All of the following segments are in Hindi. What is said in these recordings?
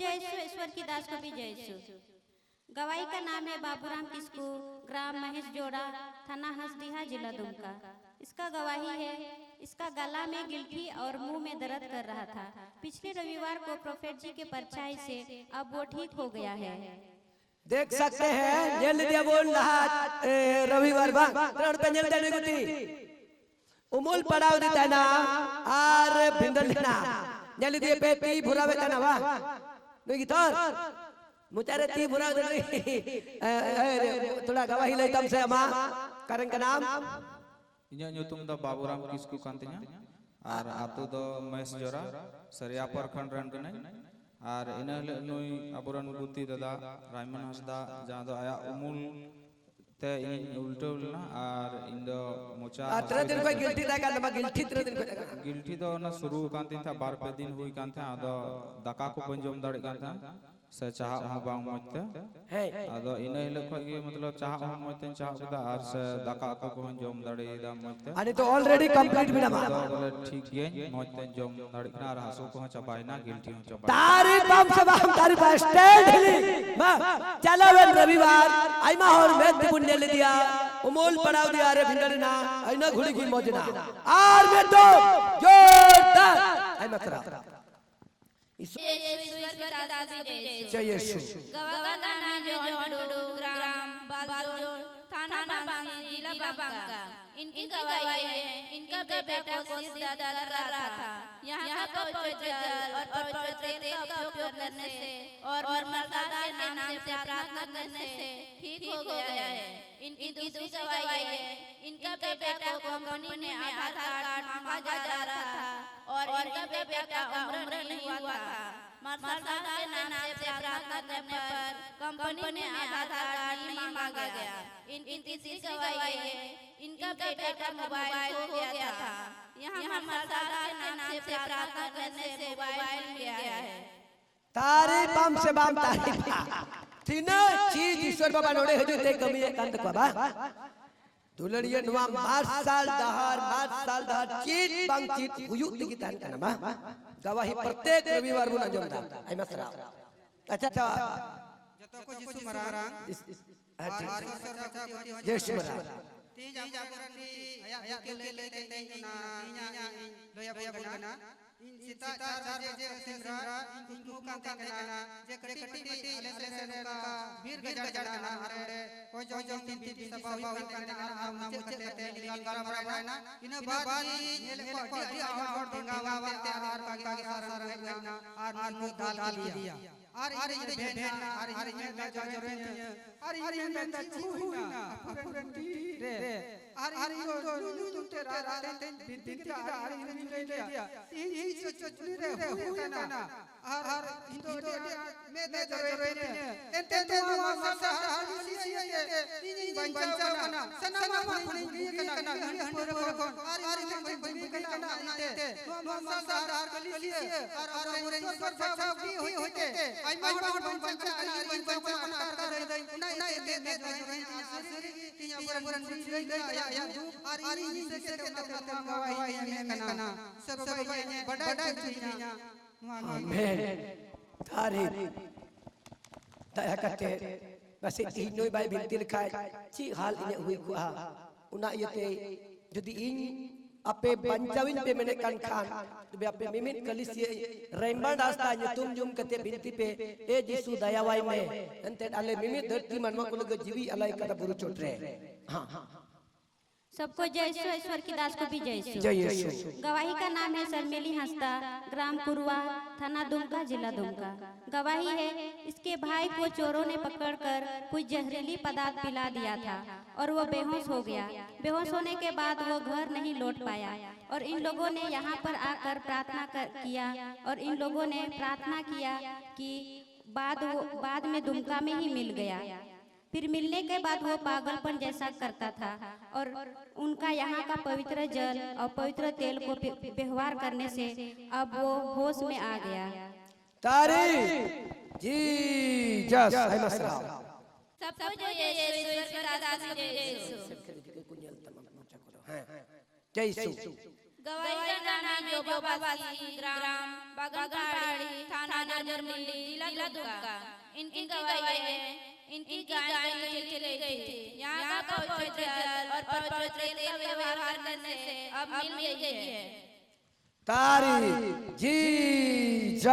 जयसु ईश्वर की दास को भी जयसु। गवाही का नाम है बाबूराम किस्कू, ग्राम महेश जोड़ा, थाना हंसडीहा, जिला दुमका। इसका गवाही है, इसका गला में गिल्ठी और मुंह में दर्द कर रहा था। पिछले रविवार को प्रोफेट जी के परछाई से अब वो ठीक हो गया है। देख सकते हैं जेल दिया बोल रहा रविवार बा रण पे जेल देने गुती उमूल पड़ाव देता ना आर भिंडल ना जेल दिए पे ती भुरा बेता ना वा नहीं तोर मुचारे ती भुरा दे थोड़ा गवाही ले तम से अमा करन का नाम इन्हें ᱧᱩᱛᱩᱢ ᱫᱚ बाबूराम किस्कू कान तिᱧᱟ आर आतु दो महेश जोरा सरिया परखंड रन कनाई आर इना हले नुई अबरन गुती दादा रायमन हसदा जहां दो आया उमूल ते इन उल्टोलना आर इन दो मोचा तेरे दिन कोई गिल्टी दागा लमा गिल्टी तेरे दिन कोई गिल्टी दो ना शुरू कान तिन था बार पे दिन हुई कान था आदो दाका को पंजोम दाड़ी कान था से चाह हो बांग मोते है आदो इना हले खो के मतलब चाह हो मोते चाह कुदा आर से दाका को पंजोम दाड़ी दा मोते अरे तो ऑलरेडी कंप्लीट बिना मा ठीक है मोते जोम दाड़ी ना आर हासो को चपाई ना गिल्टी हो चपाई तारी बम से बम तारी पर स्टैंड हिली मां चलो वे रविवार आई मा और मैं पुण्य ले दिया उमूल पड़ाव दिया रे भिंडल ना आई ना घुड़ी की मौजना आर में दो जोरदार आई मतरा जय यीशु गवाह का नाम है जोड़ू, ग्राम बालजोड़, थाना बांगी, जिला बांका। इनकी गवाही है, इनका बेटा को सीधा कर रहा था। यहाँ का पवित्र जल और पवित्र तेल का उपयोग करने से और मरदा के नाम से प्रार्थना करने से ठीक हो गया है। इनकी दूसरी गवाही है, इनका बेटा को कंपनी में आधार कार्ड मांगा जा रहा था और इनका बेटा का उम्र नहीं हुआ था। मरदा के नाम से प्रार्थना करने पर कंपनी में आधार कार्ड नहीं मांगा गया। इनकी तीसरी गवाही है, इनका बेटा का मोबाइल खो गया था। यहाँ मरदा के नाम से प्रार्थना करने से मोबाइल मिल गया है। तारी बम से बम तारी तीनों चीज ईश्वर बाबा नोड़े हजू ते कमी है कंद को बा दुलड़िए नुआ मार साल दहार चीज बंग चीज हुयुत की तान करना बा गवाही प्रत्येक रविवार मुना जमदा आई मसरा अच्छा अच्छा जतो को यीशु मरारा यीशु मरारा ती जागरण नी आया के ले ना लोया बोलना इन सीता चार जे सेंद्रा इनको कांते ना जे कटी अले से का वीर गजड़ ना अरे कोई जो तीन सभा हुई कांते ना हम नाम चते निकाल गरम रहा ना इन बाद नेले को और ढंगावा ते आर का सारा ना आर नु डाल दिया आर ये भेन आर ये ना जो आर ये ना छुना फुरंती रे आर यो तुम तेरा दिन का आर ये ले लिया ये चुचुनी रे हो ना आर हिंदू में दे रे एते तो मासा आर ये बंचा ना सना फुनी कना हंडर को आर ये कना इते मासा आर गली आर पूरे पर बचा की होते आई मा बंचा आर बंचा ना कर नहीं दे तिया पुरन या आर ये से के गवाही में कना सब बड़ा चीज़ आमेन तारी दया करते बस इनोई बाय बिनती लिखा ची हाल इने हुई कुआ उना यते जदि इन अपे पंचविन पे मैंने कान खान बे अपे मिमित कलिसिए रेमबा दास्ता तुम जुम कते बिनती पे ए यीशु दयावाई में अंते डाले मिमित धरती मनवा को लगे जीवी अलाई कदा बुरु चोट रे हां सबको जयसु, ईश्वर की दास को भी जयसु। जय यीशु गवाही का नाम है शर्मेली हंसदा, ग्राम कुरुआ, थाना दुमका, जिला दुमका। गवाही है, इसके भाई को चोरों ने पकड़कर कुछ जहरीली पदार्थ पिला दिया था और वो बेहोश हो गया। बेहोश होने के बाद वो घर नहीं लौट पाया और इन लोगों ने यहाँ पर आकर प्रार्थना किया और इन लोगों ने प्रार्थना किया कि बाद में दुमका में ही मिल गया। फिर मिलने के बाद वो पागलपन जैसा करता था और उनका यहाँ का पवित्र जल और पवित्र तेल को व्यवहार करने से अब वो होश में आ गया। तारी जीसस आई मसरा सबको जो ईश्वर की दास को जयसु। जय यीशु गवाही का नाम है जो बाबासी, ग्राम बगगाड़ी, थाना थाना जरमुंडी जिला दुमका। इनकी गवाही है इनकी गाय चली गई थी। यहाँ का पवित्र जल और पवित्र तेल का व्यवहार करने से अब मिल गई है। तारीफ जीसस।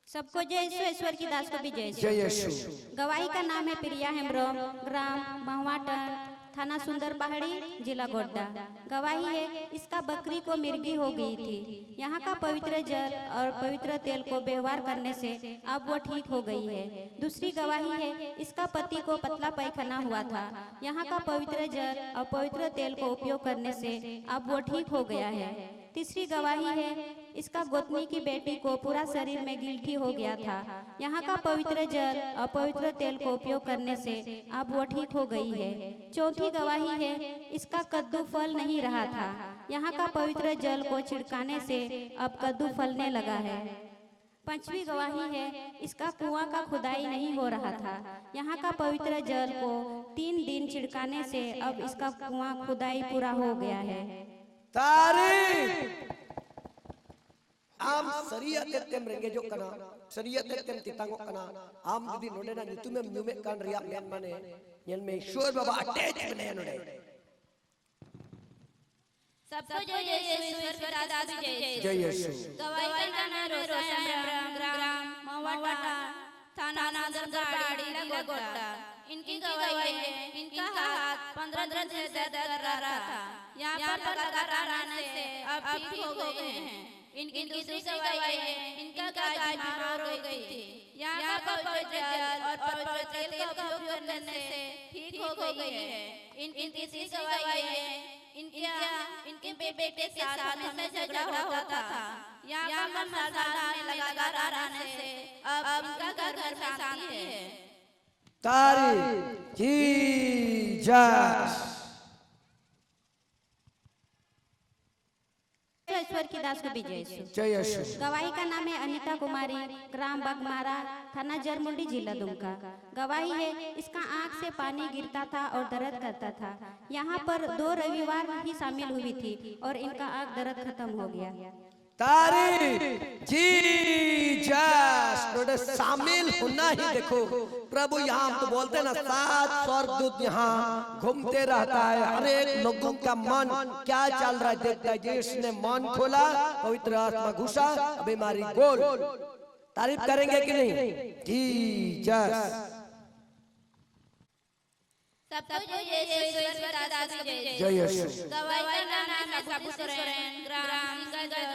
सबको जय यीशु, ईश्वर की दास को भी जय जय यीशु। यीशु। गवाही का नाम है प्रिया हेम्ब्रोम, ग्राम महवाटन, थाना सुंदर पहाड़ी, जिला गोड्डा। गवाही है इसका बकरी को मिर्गी हो गई थी। यहाँ का पवित्र जल और पवित्र तेल को व्यवहार करने से अब वो ठीक हो गई है। दूसरी गवाही है इसका पति को पतला पैखाना हुआ था। यहाँ का पवित्र जल और पवित्र तेल को उपयोग करने से अब वो ठीक हो गया है। तीसरी गवाही है इसका गोतनी की बेटी को पूरा शरीर में गिल्टी हो गया था। यहाँ का पवित्र जल और पवित्र तेल को उपयोग करने से अब वो ठीक हो गई है। चौथी गवाही है इसका कद्दू फल नहीं रहा था। यहाँ का पवित्र जल को छिड़काने से अब कद्दू फलने लगा है। पांचवी गवाही है इसका कुआं का खुदाई नहीं हो रहा था। यहाँ का पवित्र जल को 3 दिन छिड़काने से अब इसका कुआं खुदाई पूरा हो गया है। तारीफ। आम सरियत तेम रेंगे जो कना सरियत तेम तितांगो कना आम जुदी नोडे ना नितुमे नुमे कान रिया मेन माने यल में ईश्वर बाबा अटैच बने नोडे। सबको जय यीशु, ईश्वर की दास को जय यीशु। गवाही का नाम रोशन ग्राम महवाटा, थाना जरमुंडी जिला गोड्डा। इनकी गवाही है इनका हाथ 15 दिन से दर्द कर रहा था। यहाँ पर लगातार आने से अब ठीक हो गए हैं। इनकी दूसरी गवाही है इनका गाय बीमार हो गई थी। यहाँ का पवित्र जल और पवित्र तेल का उपयोग करने से ठीक हो गई है। इनकी तीसरी गवाही है इनके बेटे के साथ में झगड़ा होता था। यहाँ पर मसाला लगातार आने से अब इनका घर में शांति है। तारीफ जीसस। ईश्वर की दास को भी जय यीशु। जय यीशु। गवाही का नाम है अनिता कुमारी, ग्राम बगमारा, थाना जरमुंडी, जिला दुमका। गवाही है इसका आंख से पानी गिरता था और दर्द करता था। यहाँ पर 2 रविवार ही शामिल हुई थी और इनका आंख दर्द खत्म हो गया। तारीफ जीसस। नोडे शामिल होना ही देखो प्रभु यहाँ हम तो बोलते हैं ना 7 स्वर्गदूत यहाँ घूमते रहता है। हर एक लोगों का मन क्या चल रहा है देखता है। जिसने मन खोला पवित्र आत्मा घुसा बीमारी गोल। तारीफ करेंगे कि नहीं जीसस। सबको जय यीशु, ईश्वर की दास को जय यीशु। गवाही का नाम है साबू सोरेन, ग्राम गजर,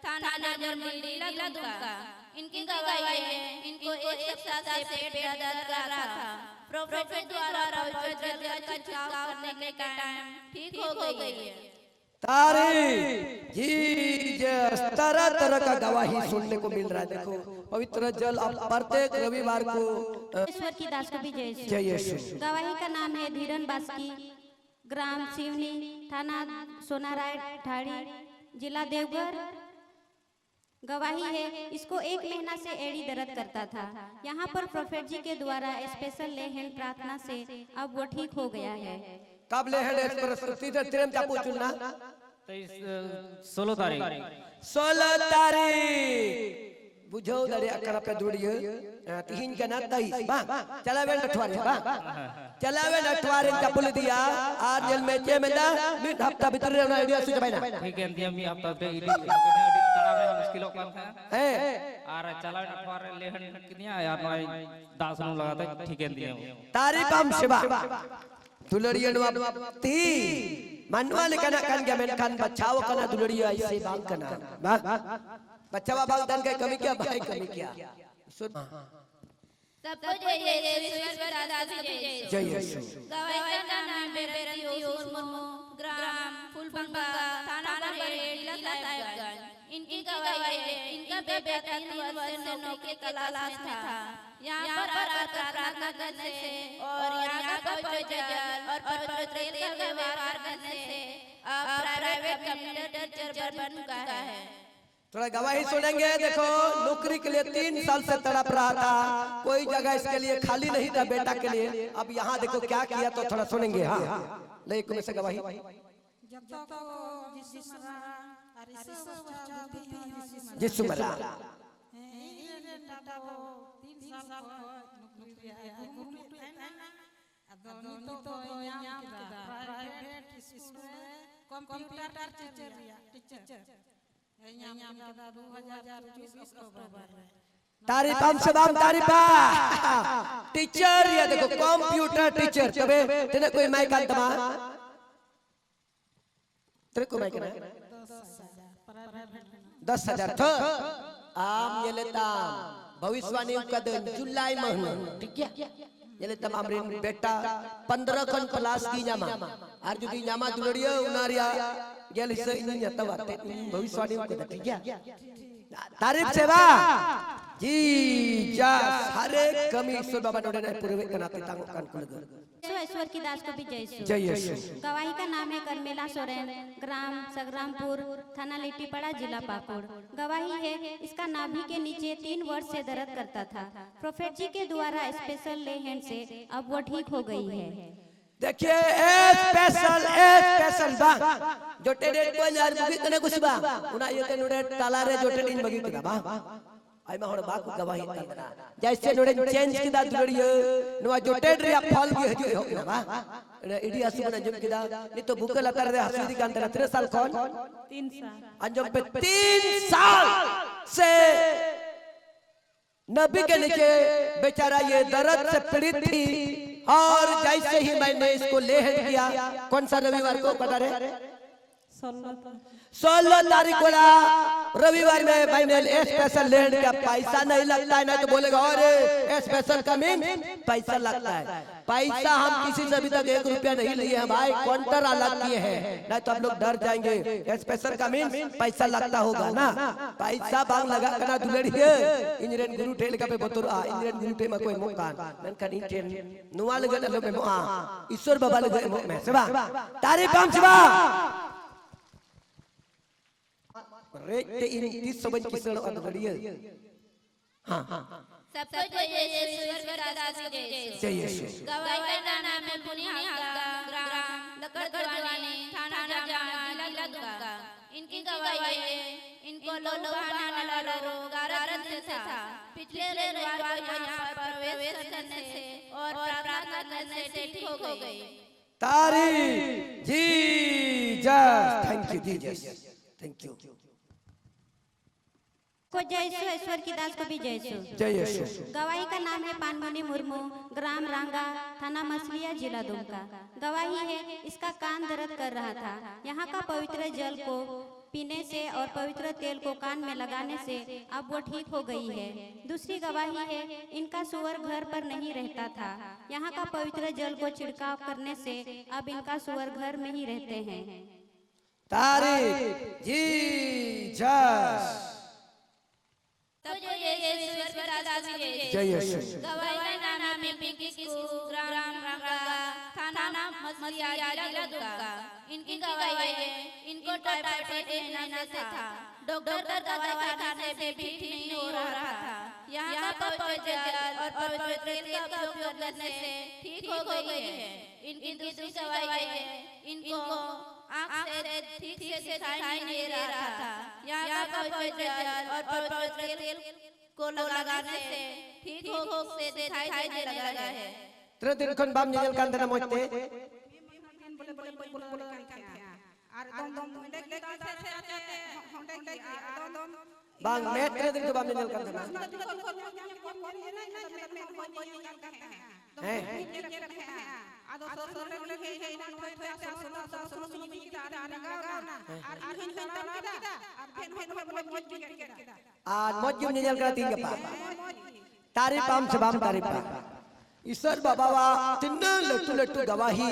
थाना जरमुंडी, जिला दुमका। इनकी गवाही है इनको एक सप्ताह से पेट दर्द कर रहा था। प्रोफेट द्वारा पवित्र जल का छिड़काव करने के टाइम ठीक हो गई है। तारीफ जीसस। तरह तरह का गवाही सुनने को मिल रहा है। देखो पवित्र जल अब प्रत्येक रविवार को ईश्वर की दास को भी जय यीशु। जय यीशु। गवाही का नाम है धीरन बास्की, ग्राम सिवनी, थाना सोनाराय ठाड़ी, जिला देवघर। गवाही है इसको 1 महीना से एड़ी दर्द करता था। यहाँ पर प्रोफेट जी के द्वारा स्पेशल ले हैंड प्रार्थना से अब वो ठीक हो गया है। कब ले है प्रस्तुति तेरम चापू चुनना 16 तारीख 16 तारीख बुझो दरिया कर पे दुड़ियो 3 के ना 23 बा चलावे नठवारे बा चलावे नठवारे चापुल दिया आज जेल में चे में ना मिड हफ्ता भीतर ना आईडिया सुझ भाई ना ठीक है दिया मी हफ्ता पे इडी तड़ा में मुश्किल कर है आर चलावे नठवारे लेहन किनिया यार नई 10 नु लगाता ठीक है दिया तारीफ हम सेवा दुलड़ियन ती मनवाले कना कान के मेन कान बचाओ कना दुलड़ियो ऐसे बांग कना बा बच्चा बांग तन के कमी क्या भाई कमी क्या सुन सबको जय यीशु, ईश्वर की दास को जय यीशु। गवाही का नाम है बेरतियोस मुर्मू, ग्राम फूलबंगा, थाना बरहेड़ी, जिला साहिबगंज। इनकी गवाही है इनका बेटा 3 वर्ष से नौकरी की तलाश में था। यहाँ पर आकर प्रार्थना करने से और यहाँ का पवित्र जल और पवित्र तेल का व्यवहार करने से अब प्राइवेट कंप्यूटर टीचर बन गया है। थोड़ा गवाही सुनेंगे। देखो नौकरी के लिए 3 साल से तड़प रहा था, कोई जगह इसके लिए खाली नहीं था बेटा के लिए। अब यहाँ देखो क्या किया तो थोड़ा सुनेंगे। हाँ ले एक में से गवाही जब तक जिस जिसु मला तारीफ हम सब हम तारीफा टीचर या देखो कंप्यूटर टीचर तबे तेने कोई माइक आन तमा तेरे को माइक ना 10,000 थ आम ये लेता भविष्यवाणी कदन जुलाई महीने ठीक है ये लेता आमरिन बेटा 15 खन क्लास की न्यामा आर जुदी न्यामा दुलड़ियो उनारिया गेल से इन यता बाते भविष्यवाणी कदन ठीक है तारीफ सेवा जी जा सारे कमी ईश्वर बाबा नोडे ने पूरे कनाते तांगो कान को लगा ईश्वर की दास को भी जय जय यीशु गवाही का नाम है कर्मेला सोरेन, ग्राम सग्रामपुर, थाना लिट्टीपाड़ा, जिला पाकुड़। गवाही है इसका नाभि के नीचे 3 वर्ष से दर्द करता था। प्रोफेट जी के द्वारा स्पेशल ले हैंड से अब वो ठीक हो गई है। देखिए स्पेशल बा जो टेडे को यार मुगी तने कुछ बा उना ये के नोडे ताला रे जो टेडिन मगी तगा बा आई मा होड़ बा को गवाही तंदरा जैसे नोडे चेंज किदा दुड़ियो नवा जो टेड रे फल की हजो हो ना बा इडी असु बना जम किदा नहीं तो भूख लतर रे हसुदी का अंदर 3 साल कौन 3 साल अंजम पे 3 साल से नबी के नीचे बेचारा ये दर्द से पीड़ित थी और जैसे ही मैंने इसको ले किया कौन सा रविवार को पता है 16 तारीख को रविवार में मैंने स्पेशल लैंड का पैसा नहीं लगता है ना तो बोलेगा और स्पेशल का मीन पैसा लगता है पैसा हम किसी से अभी तक 1 रुपया नहीं लिए हैं भाई काउंटर अलग किए हैं नहीं तो हम लोग डर जाएंगे स्पेशल का मीन पैसा लगता होगा ना पैसा बांग लगा करना दुलड़िए इंजन गुरु टेल का पे बतौर इंजन गुरु टे में कोई मकान मन का नहीं टेन नुआ लगे ना लोग में ईश्वर बाबा लगे में सेवा तारीफ हम सेवा रेटे इन 30 सबन की सड़ अदड़िए हां सबको जय ईश्वर का दास जय यीशु गवाही का नाम है पुनिया ग्राम लकड़गढ़वानी थाना जिला दुमका इनकी गवाही है इनको लोहाना वाला रोग आरत से था पिछले रविवार को यहां पर प्रवेश करने से और प्रार्थना करने से ठीक हो गई तारीफ Jesus thank you Jesus thank you को जय ईश्वर की दास को भी जय यीशु गवाही का नाम है पानमणि मुर्मू, ग्राम रांगा, थाना मछलिया, जिला दुमका। गवाही है इसका कान दर्द कर रहा था। यहाँ का पवित्र जल को पीने से और पवित्र तेल को कान में लगाने से अब वो ठीक हो गई है। दूसरी गवाही है इनका सुअर घर पर नहीं रहता था। यहाँ का पवित्र जल को छिड़काव करने से अब इनका सुअर घर में ही रहते हैं। तारीफ जीसस तो जो ये ईश्वर का दास जय यीशु गवाही का नाम है पिंकिस्कू, ग्राम रांगा, थाना मछलिया, जिला दुमका। इनकी गवाही है इनको टाइफाइड से था। डॉक्टर का दवाई खाने से भी ठीक नहीं हो रहा था। यहाँ का पवित्र जल और पवित्र तेल का उपयोग करने से ठीक हो गई है। इनकी दूसरी गवाही है इनको आँख से ठीक से दिखाई नहीं दे रहा था। यहाँ का पवित्र जल और पवित्र तेल को लगाने से ठीक हो से दिखाई देने लगा है। तेरे दिन कौन बाम निकल कर अंदर मोचते बांग मैं तेरे दिन को बाम निकल कर अंदर हैं आज मौजूद निकल कर तीन के पास तारीफ हम सब हम तारीफ ईश्वर बाबा वा तिन्न लट्टू लट्टू गवाही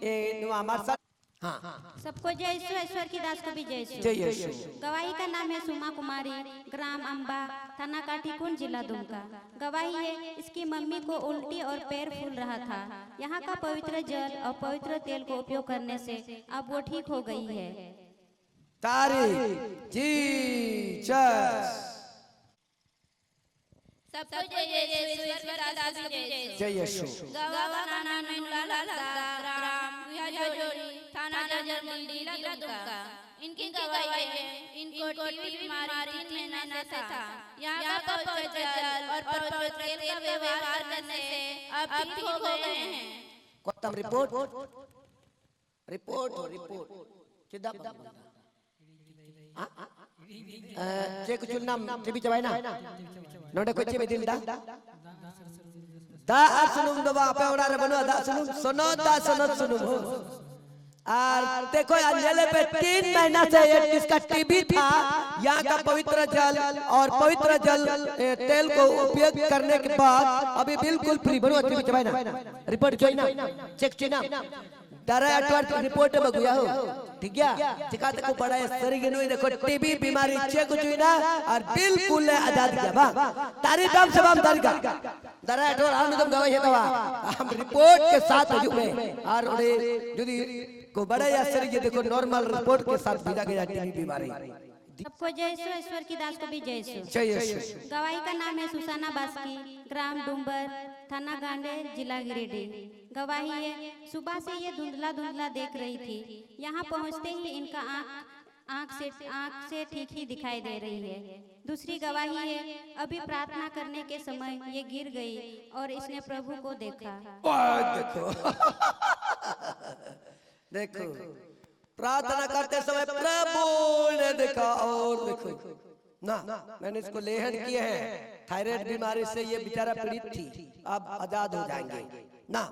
ए नो हमार साथ हां सबको जय ईश्वर की दास को भी जय यीशु गवाही का नाम है सुमा कुमारी, ग्राम अंबा, थाना काटीकुंड, जिला दुमका। गवाही है इसकी मम्मी को उल्टी और पैर फूल रहा था। यहाँ का पवित्र जल और पवित्र तेल को उपयोग करने से अब वो ठीक हो गई है। तारीफ जीसस सबको जय ईश्वर का दास जय यीशु गवाही का नाम है ग्राम जोड़ी, थाना जर्मन, जिला दुमका। इनकी गवाही है इनको टीबी बीमारी 3 महीना से था। यहाँ का पवित्र जल और पवित्र तेल का व्यवहार करने से अब ठीक हो गए हैं। कोतम रिपोर्ट रिपोर्ट चिदा चेक चुनना टीवी चबाई ना नोडे कोई चेबे दिल दा सुनुम दबा पे ओड़ा रे बनो दा सुनुम सुनुम और देखो अंजले पे 3 महीना से इसका टीबी था। यहाँ का पवित्र जल और पवित्र जल तेल को उपयोग करने के बाद अभी बिल्कुल फ्री बनो टीवी चबाई ना रिपोर्ट जोई ना चेक चुना दारा अटवार रिपोर्ट में गुया हो ठीक है चिका तक बड़ा सरी के नोई देखो टीबी बीमारी चेक जोई ना और बिल्कुल आजाद गया बा तारी दम से बम दरगा दारा अटवार हम तुम गवाही है गवा हम रिपोर्ट के साथ जुड़े और यदि को बड़ा या सरी ये देखो नॉर्मल रिपोर्ट के साथ भेजा गया टीबी बीमारी। सबको जय सो, ईश्वर की दास को भी जय सो। गवाही का नाम है सुसाना बास्की, ग्राम डूम्बर, थाना गांडे, जिला गिरिडीह। गवाही है सुबह से ये धुंधला धुंधला देख रही थी। यहाँ पहुँचते ही इनका आँख से ठीक ही दिखाई दे रही है। दूसरी गवाही है अभी प्रार्थना करने के समय ये गिर गई और इसने प्रभु को देखा। देखो प्रार्थना करते समय प्रभु ने देखा और देखो ना मैंने इसको लेहन किए हैं थायराइड बीमारी से ये बेचारा पीड़ित थी अब आजाद हो जाएंगे ना